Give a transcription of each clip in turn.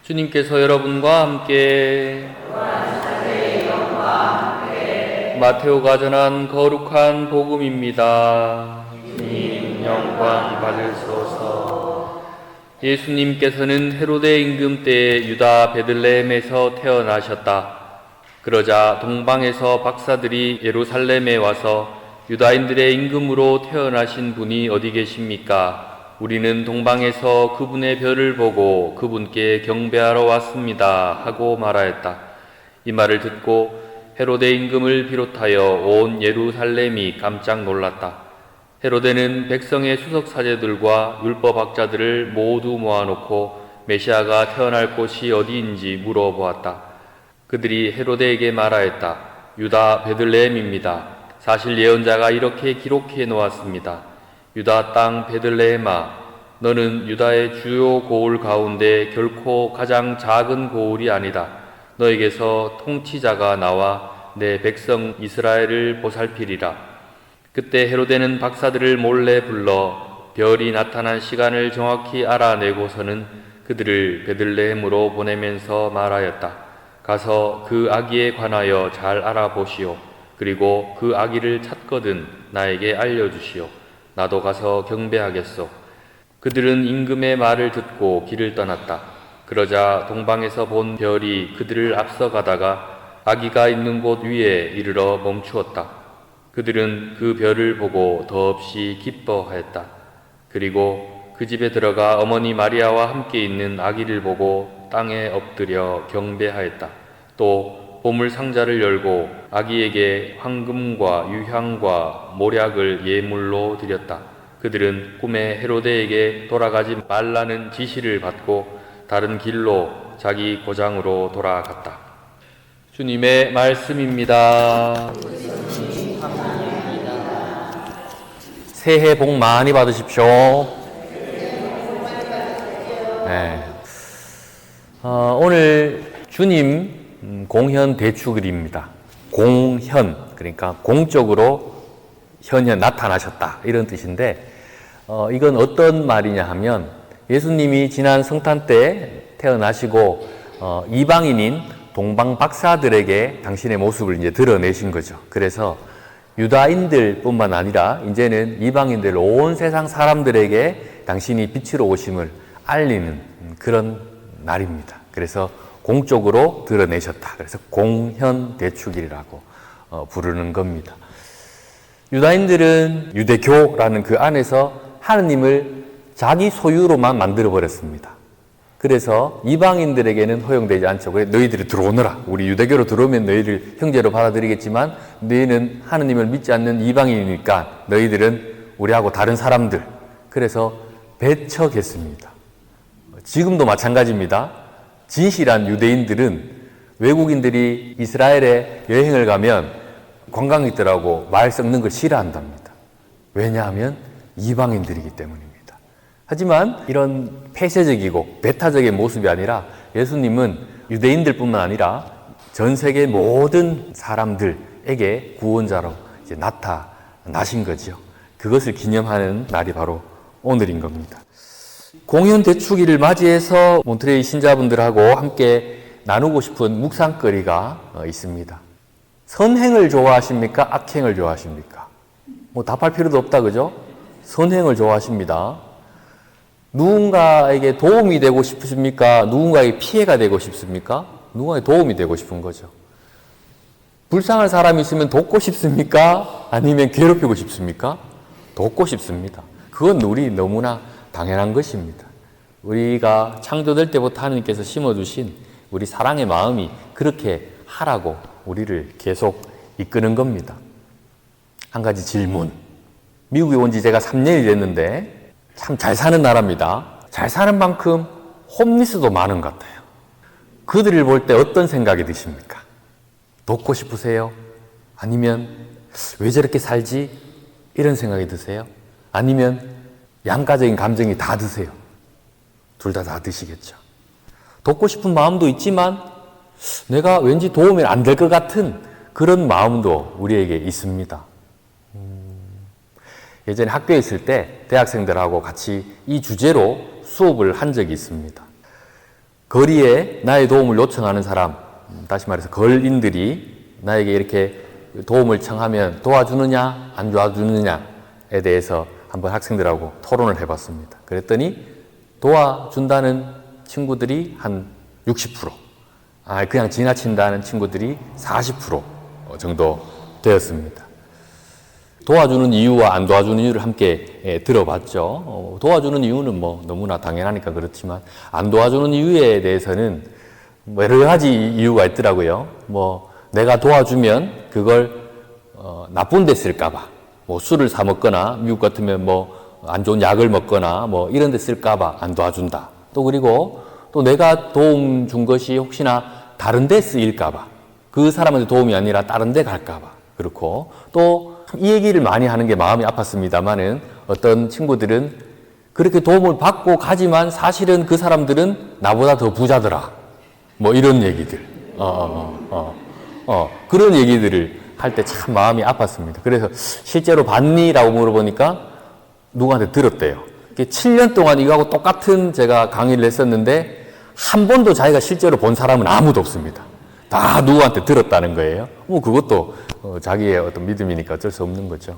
주님께서 여러분과 함께 마테오가 전한 거룩한 복음입니다. 주님 영광 받으소서. 예수님께서는 헤로데 임금 때 유다 베들레헴에서 태어나셨다. 그러자 동방에서 박사들이 예루살렘에 와서 유다인들의 임금으로 태어나신 분이 어디 계십니까? 우리는 동방에서 그분의 별을 보고 그분께 경배하러 왔습니다 하고 말하였다. 이 말을 듣고 헤로데 임금을 비롯하여 온 예루살렘이 깜짝 놀랐다. 헤로데는 백성의 수석 사제들과 율법학자들을 모두 모아놓고 메시아가 태어날 곳이 어디인지 물어보았다. 그들이 헤로데에게 말하였다. 유다 베들레헴입니다. 사실 예언자가 이렇게 기록해 놓았습니다. 유다 땅 베들레헴아, 너는 유다의 주요 고을 가운데 결코 가장 작은 고을이 아니다. 너에게서 통치자가 나와 내 백성 이스라엘을 보살피리라. 그때 헤로데는 박사들을 몰래 불러 별이 나타난 시간을 정확히 알아내고서는 그들을 베들레헴으로 보내면서 말하였다. 가서 그 아기에 관하여 잘 알아보시오. 그리고 그 아기를 찾거든 나에게 알려주시오. 나도 가서 경배하겠소. 그들은 임금의 말을 듣고 길을 떠났다. 그러자 동방에서 본 별이 그들을 앞서가다가 아기가 있는 곳 위에 이르러 멈추었다. 그들은 그 별을 보고 더없이 기뻐하였다. 그리고 그 집에 들어가 어머니 마리아와 함께 있는 아기를 보고 땅에 엎드려 경배하였다. 또 보물 상자를 열고 아기에게 황금과 유향과 모략을 예물로 드렸다. 그들은 꿈에 헤로데에게 돌아가지 말라는 지시를 받고 다른 길로 자기 고장으로 돌아갔다. 주님의 말씀입니다. 새해 복 많이 받으십시오. 네. 오늘 주님 공현 대축일입니다. 공현, 그러니까 공적으로 현현 나타나셨다 이런 뜻인데 이건 어떤 말이냐 하면 예수님이 지난 성탄 때 태어나시고 이방인인 동방 박사들에게 당신의 모습을 이제 드러내신 거죠. 그래서 유다인들 뿐만 아니라 이제는 이방인들 온 세상 사람들에게 당신이 빛으로 오심을 알리는 그런 날입니다. 그래서 공적으로 드러내셨다. 그래서 공현대축일이라고 부르는 겁니다. 유다인들은 유대교라는 그 안에서 하느님을 자기 소유로만 만들어버렸습니다. 그래서 이방인들에게는 허용되지 않죠. 그래 너희들이 들어오너라. 우리 유대교로 들어오면 너희를 형제로 받아들이겠지만 너희는 하느님을 믿지 않는 이방인이니까 너희들은 우리하고 다른 사람들. 그래서 배척했습니다. 지금도 마찬가지입니다. 진실한 유대인들은 외국인들이 이스라엘에 여행을 가면 관광객들하고 말 섞는 걸 싫어한답니다. 왜냐하면 이방인들이기 때문입니다. 하지만 이런 폐쇄적이고 배타적인 모습이 아니라 예수님은 유대인들뿐만 아니라 전 세계 모든 사람들에게 구원자로 이제 나타나신 거죠. 그것을 기념하는 날이 바로 오늘인 겁니다. 공현대축일을 맞이해서 몬트레이 신자분들하고 함께 나누고 싶은 묵상거리가 있습니다. 선행을 좋아하십니까? 악행을 좋아하십니까? 뭐 답할 필요도 없다, 그죠? 선행을 좋아하십니다. 누군가에게 도움이 되고 싶으십니까? 누군가에게 피해가 되고 싶습니까? 누군가에게 도움이 되고 싶은 거죠. 불쌍한 사람이 있으면 돕고 싶습니까? 아니면 괴롭히고 싶습니까? 돕고 싶습니다. 그건 우리 너무나 당연한 것입니다. 우리가 창조될 때부터 하나님께서 심어주신 우리 사랑의 마음이 그렇게 하라고 우리를 계속 이끄는 겁니다. 한 가지 질문. 미국에 온 지 제가 3년이 됐는데 참 잘 사는 나라입니다. 잘 사는 만큼 홈리스도 많은 것 같아요. 그들을 볼 때 어떤 생각이 드십니까? 돕고 싶으세요? 아니면 왜 저렇게 살지? 이런 생각이 드세요? 아니면 양가적인 감정이 다 드세요? 둘 다 드시겠죠. 돕고 싶은 마음도 있지만 내가 왠지 도움이 안 될 것 같은 그런 마음도 우리에게 있습니다. 예전에 학교에 있을 때 대학생들하고 같이 이 주제로 수업을 한 적이 있습니다. 거리에 나의 도움을 요청하는 사람, 다시 말해서 걸인들이 나에게 이렇게 도움을 청하면 도와주느냐 안 도와주느냐에 대해서 한번 학생들하고 토론을 해봤습니다. 그랬더니 도와준다는 친구들이 한 60%, 그냥 지나친다는 친구들이 40% 정도 되었습니다. 도와주는 이유와 안 도와주는 이유를 함께 들어봤죠. 도와주는 이유는 뭐 너무나 당연하니까 그렇지만 안 도와주는 이유에 대해서는 여러 가지 이유가 있더라고요. 뭐 내가 도와주면 그걸 나쁜 데 쓸까봐, 뭐 술을 사 먹거나 미국 같으면 뭐 안 좋은 약을 먹거나 뭐 이런 데 쓸까봐 안 도와준다. 또 그리고 또 내가 도움 준 것이 혹시나 다른 데 쓰일까봐, 그 사람한테 도움이 아니라 다른 데 갈까봐 그렇고, 또 이 얘기를 많이 하는 게 마음이 아팠습니다만은 어떤 친구들은 그렇게 도움을 받고 가지만 사실은 그 사람들은 나보다 더 부자더라. 뭐 이런 얘기들. 그런 얘기들을 할 때 참 마음이 아팠습니다. 그래서 실제로 받니? 라고 물어보니까 누구한테 들었대요. 7년 동안 이거하고 똑같은 제가 강의를 했었는데 한 번도 자기가 실제로 본 사람은 아무도 없습니다. 다 누구한테 들었다는 거예요. 뭐 그것도 자기의 어떤 믿음이니까 어쩔 수 없는 거죠.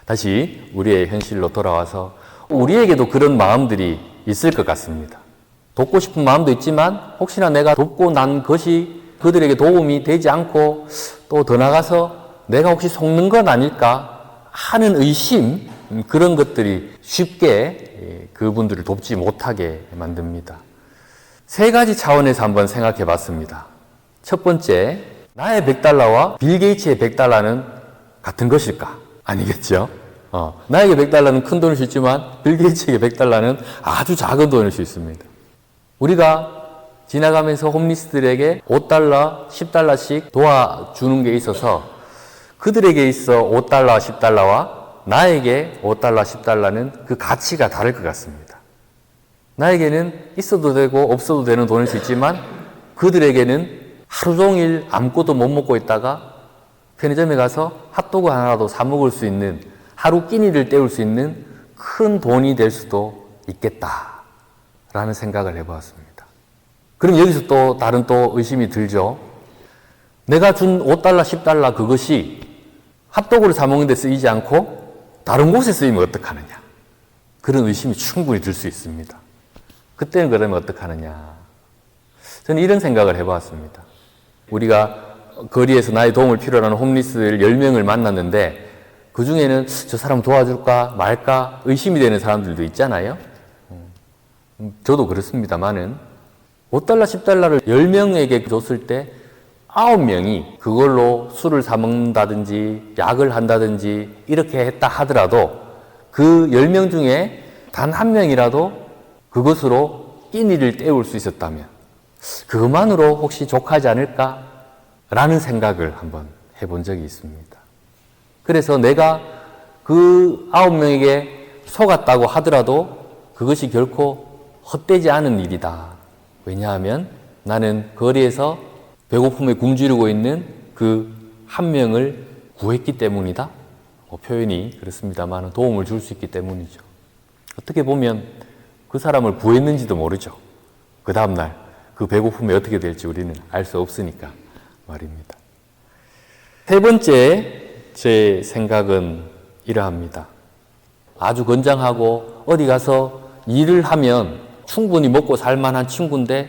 다시 우리의 현실로 돌아와서 우리에게도 그런 마음들이 있을 것 같습니다. 돕고 싶은 마음도 있지만 혹시나 내가 돕고 난 것이 그들에게 도움이 되지 않고 또 더 나가서 내가 혹시 속는 건 아닐까 하는 의심, 그런 것들이 쉽게 그분들을 돕지 못하게 만듭니다. 세 가지 차원에서 한번 생각해 봤습니다. 첫 번째, 나의 $100와 빌 게이츠의 $100는 같은 것일까? 아니겠죠? 나에게 $100는 큰 돈일 수 있지만 빌 게이츠에게 $100는 아주 작은 돈일 수 있습니다. 우리가 지나가면서 홈리스들에게 $5, $10씩 도와주는 게 있어서 그들에게 있어 $5, $10와 나에게 $5, $10는 그 가치가 다를 것 같습니다. 나에게는 있어도 되고 없어도 되는 돈일 수 있지만 그들에게는 하루 종일 아무것도 못 먹고 있다가 편의점에 가서 핫도그 하나라도 사 먹을 수 있는, 하루 끼니를 때울 수 있는 큰 돈이 될 수도 있겠다라는 생각을 해보았습니다. 그럼 여기서 또 다른 또 의심이 들죠. 내가 준 $5, $10 그것이 핫도그를 사 먹는 데 쓰이지 않고 다른 곳에 쓰이면 어떡하느냐. 그런 의심이 충분히 들 수 있습니다. 그때는 그러면 어떡하느냐. 저는 이런 생각을 해보았습니다. 우리가 거리에서 나의 도움을 필요로 하는 홈리스를 10명을 만났는데 그 중에는 저 사람 도와줄까 말까 의심이 되는 사람들도 있잖아요. 저도 그렇습니다만은 $5, $10를 10명에게 줬을 때 9명이 그걸로 술을 사 먹는다든지 약을 한다든지 이렇게 했다 하더라도 그 10명 중에 단 한 명이라도 그것으로 끼니를 때울 수 있었다면 그것만으로 혹시 족하지 않을까라는 생각을 한번 해본 적이 있습니다. 그래서 내가 그 9명에게 속았다고 하더라도 그것이 결코 헛되지 않은 일이다. 왜냐하면 나는 거리에서 배고픔에 굶주리고 있는 그 한 명을 구했기 때문이다. 표현이 그렇습니다만 도움을 줄 수 있기 때문이죠. 어떻게 보면 그 사람을 구했는지도 모르죠. 그 다음날 그 배고픔이 어떻게 될지 우리는 알 수 없으니까 말입니다. 세 번째 제 생각은 이러합니다. 아주 건장하고 어디 가서 일을 하면 충분히 먹고 살만한 친구인데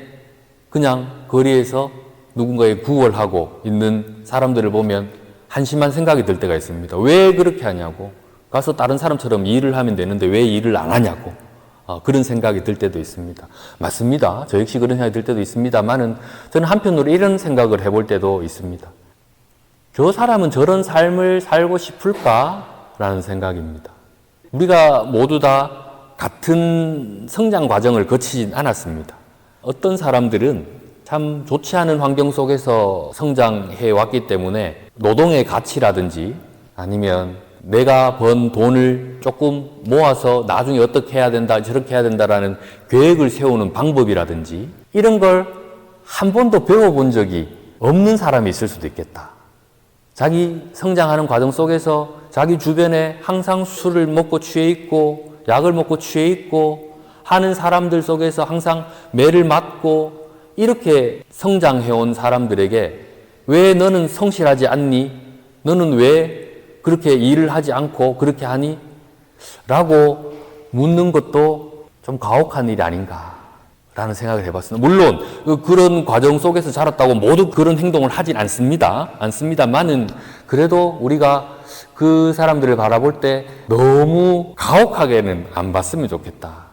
그냥 거리에서 누군가에 구걸하고 있는 사람들을 보면 한심한 생각이 들 때가 있습니다. 왜 그렇게 하냐고. 가서 다른 사람처럼 일을 하면 되는데 왜 일을 안 하냐고. 그런 생각이 들 때도 있습니다. 맞습니다. 저 역시 그런 생각이 들 때도 있습니다만은 저는 한편으로 이런 생각을 해볼 때도 있습니다. 저 사람은 저런 삶을 살고 싶을까라는 생각입니다. 우리가 모두 다 같은 성장 과정을 거치진 않았습니다. 어떤 사람들은 참 좋지 않은 환경 속에서 성장해 왔기 때문에 노동의 가치라든지 아니면 내가 번 돈을 조금 모아서 나중에 어떻게 해야 된다, 저렇게 해야 된다라는 계획을 세우는 방법이라든지 이런 걸 한 번도 배워본 적이 없는 사람이 있을 수도 있겠다. 자기 성장하는 과정 속에서 자기 주변에 항상 술을 먹고 취해 있고 약을 먹고 취해 있고 하는 사람들 속에서 항상 매를 맞고 이렇게 성장해온 사람들에게 왜 너는 성실하지 않니? 너는 왜 그렇게 일을 하지 않고 그렇게 하니? 라고 묻는 것도 좀 가혹한 일이 아닌가 라는 생각을 해봤습니다. 물론 그런 과정 속에서 자랐다고 모두 그런 행동을 하진 않습니다만은 그래도 우리가 그 사람들을 바라볼 때 너무 가혹하게는 안 봤으면 좋겠다.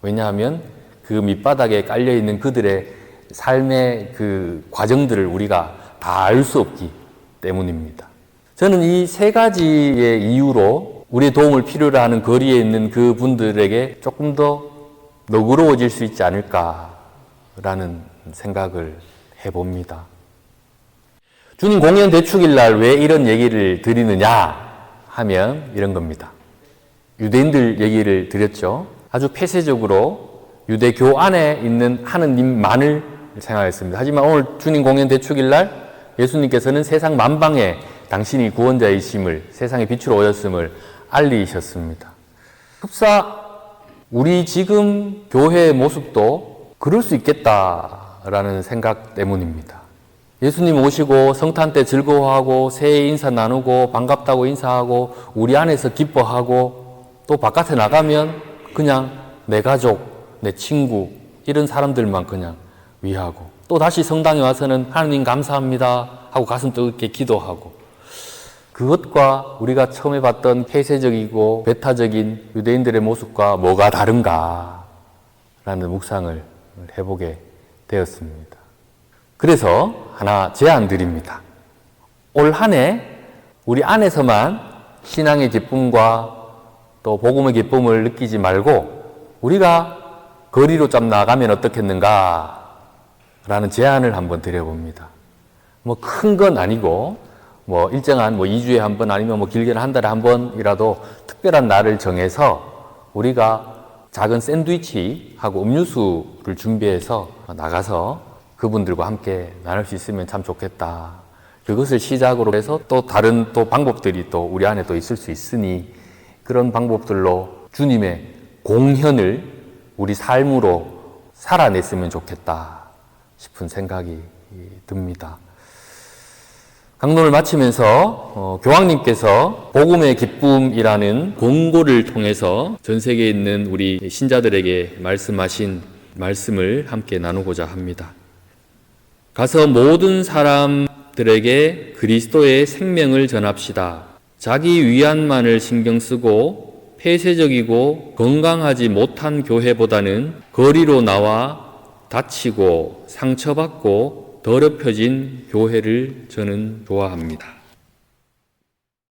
왜냐하면 그 밑바닥에 깔려있는 그들의 삶의 그 과정들을 우리가 다 알 수 없기 때문입니다. 저는 이 세 가지의 이유로 우리의 도움을 필요로 하는 거리에 있는 그 분들에게 조금 더 너그러워질 수 있지 않을까라는 생각을 해봅니다. 주님 공연 대축일 날 왜 이런 얘기를 드리느냐 하면 이런 겁니다. 유대인들 얘기를 드렸죠. 아주 폐쇄적으로 유대교 안에 있는 하느님만을 생각했습니다. 하지만 오늘 주님 공연 대축일 날 예수님께서는 세상 만방에 당신이 구원자이심을, 세상의 빛으로 오셨음을 알리셨습니다. 흡사 우리 지금 교회의 모습도 그럴 수 있겠다라는 생각 때문입니다. 예수님 오시고 성탄 때 즐거워하고 새해 인사 나누고 반갑다고 인사하고 우리 안에서 기뻐하고 또 바깥에 나가면 그냥 내 가족, 내 친구 이런 사람들만 그냥 위하고 또 다시 성당에 와서는 하나님 감사합니다 하고 가슴 뜨겁게 기도하고 그것과 우리가 처음에 봤던 폐쇄적이고 배타적인 유대인들의 모습과 뭐가 다른가 라는 묵상을 해보게 되었습니다. 그래서 하나 제안 드립니다. 올 한 해 우리 안에서만 신앙의 기쁨과 또 복음의 기쁨을 느끼지 말고 우리가 거리로 좀 나가면 어떻겠는가 라는 제안을 한번 드려봅니다. 뭐 큰 건 아니고 뭐 일정한 2주에 한 번 아니면 길게는 한 달에 한 번이라도 특별한 날을 정해서 우리가 작은 샌드위치하고 음료수를 준비해서 나가서 그분들과 함께 나눌 수 있으면 참 좋겠다. 그것을 시작으로 해서 또 다른 또 방법들이 또 우리 안에 또 있을 수 있으니 그런 방법들로 주님의 공현을 우리 삶으로 살아냈으면 좋겠다 싶은 생각이 듭니다. 강론을 마치면서 교황님께서 복음의 기쁨이라는 공고를 통해서 전 세계에 있는 우리 신자들에게 말씀하신 말씀을 함께 나누고자 합니다. 가서 모든 사람들에게 그리스도의 생명을 전합시다. 자기 위안만을 신경 쓰고 폐쇄적이고 건강하지 못한 교회보다는 거리로 나와 다치고 상처받고 더럽혀진 교회를 저는 좋아합니다.